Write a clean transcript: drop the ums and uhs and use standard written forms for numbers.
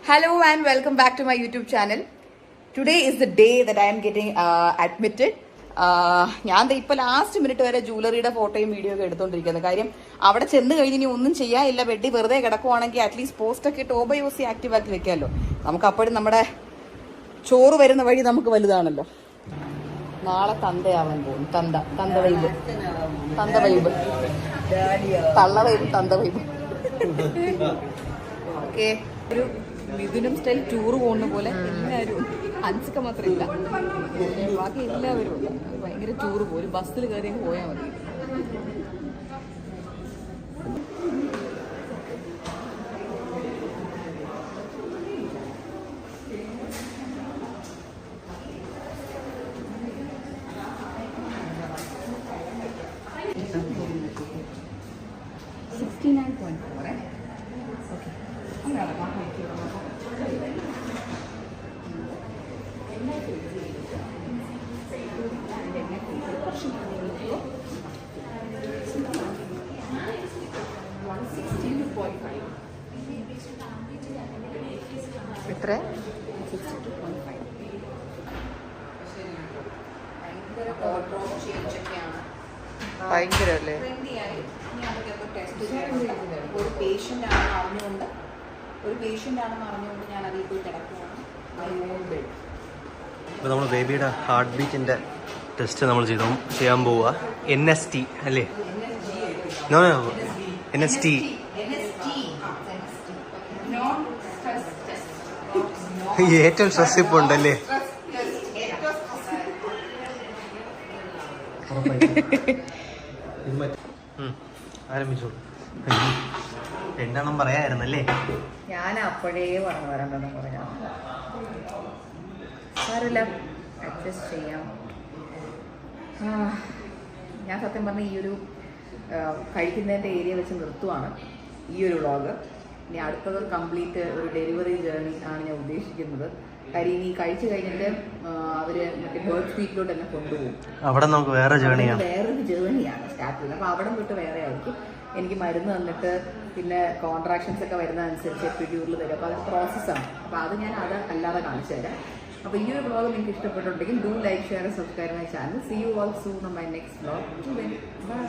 Hello and welcome back to my YouTube channel. Today is the day that I am getting admitted. ഞാൻ ഇപ്പോൾ last minute വരെ ജൂവലറിയുടെ ഫോട്ടോയും video ഒക്കെ എടുത്തോണ്ടിരിക്കുന്നത്. കാര്യം അവിടെ ചെന്ന് കഴിഞ്ഞ് ഇനി ഒന്നും ചെയ്യാനില്ല, ബെഡി വെറുതെ കിടക്കുവാണെങ്കിൽ അറ്റ്ലീസ്റ്റ് പോസ്റ്റൊക്കെ ഇട്ട് ഓബയോസി ആക്റ്റീവ് ആക്കി വെക്കാമല്ലോ. നമുക്ക് അപ്പോഴും നമ്മുടെ ചോറ് വരുന്ന വഴി നമുക്ക് വലുതാണല്ലോ. നാളെ തന്തയാവാൻ പോകും. തന്ത വൈബ് തള്ള വൈബ് തന്ത വൈബ്. ഓക്കെ, ഒരു മിഥുനം സ്റ്റൈൽ ടൂർ പോകുന്ന പോലെ എല്ലാവരും അൻസിക്ക മാത്രമില്ല, ബാക്കി എല്ലാവരും ഉണ്ട്. ഭയങ്കര ടൂർ പോകും. ഒരു ബസ്സിൽ കയറി പോയാൽ മതി. എത്ര? ഭയങ്കര അല്ലേ? ഒരു പേഷ്യൻ്റ് ആണെന്ന് അറിഞ്ഞുകൊണ്ട് ഞാൻ അതിൽ പോയി കിടക്കുകയാണ്. ഇപ്പോൾ നമ്മൾ ബേബിയുടെ ഹാർട്ട് ബീറ്റിൻ്റെ ടെസ്റ്റ് നമ്മൾ ചെയ്യാൻ പോവുക. NST അല്ലേ? NST. ഏറ്റവും സ്ട്രെസ് ഇപ്പോൾ ഉണ്ടല്ലേ? ആരംഭിച്ചോ. രണ്ടെണ്ണം പറയായിരുന്നല്ലേ? ഞാൻ അപ്പോഴേ പറഞ്ഞു വരണ്ടെന്ന് പറഞ്ഞാൽ സാരമില്ല, അഡ്ജസ്റ്റ് ചെയ്യാം. ഞാൻ സത്യം പറഞ്ഞ ഈ ഒരു കഴിക്കുന്നതിൻ്റെ ഏരിയ വെച്ച് നിർത്തുവാണ് ഈ ഒരു വ്ളോഗ്. ഇനി അടുത്തത് കംപ്ലീറ്റ് ഒരു ഡെലിവറി ജേർണി ആണ് ഞാൻ ഉദ്ദേശിക്കുന്നത്. കാര്യം ഇനി കഴിച്ചു കഴിഞ്ഞിട്ട് അവര് മറ്റേ ബേർത്ത് സ്പീറ്റിലോട്ട് തന്നെ കൊണ്ടുപോകും. അവിടെ നമുക്ക് വേറൊരു ജേർണിയാണ് സ്റ്റാർട്ട് ചെയ്യുന്നത്. അപ്പോൾ അവിടെ തൊട്ട് വേറെ ആയിരിക്കും. എനിക്ക് മരുന്ന് തന്നിട്ട് പിന്നെ കോൺട്രാക്ഷൻസ് ഒക്കെ വരുന്നതനുസരിച്ച് എപ്പിഡ്യൂറിൽ തരും. അപ്പോൾ അത് പ്രോസസ്സാണ്. അപ്പോൾ അത് ഞാൻ അല്ലാതെ കാണിച്ചു തരാം. അപ്പോൾ ഈ ഒരു വ്ളോഗ് നിങ്ങൾക്ക് ഇഷ്ടപ്പെട്ടിട്ടുണ്ടെങ്കിൽ do like, share, subscribe my channel. See you all soon on my next vlog. By.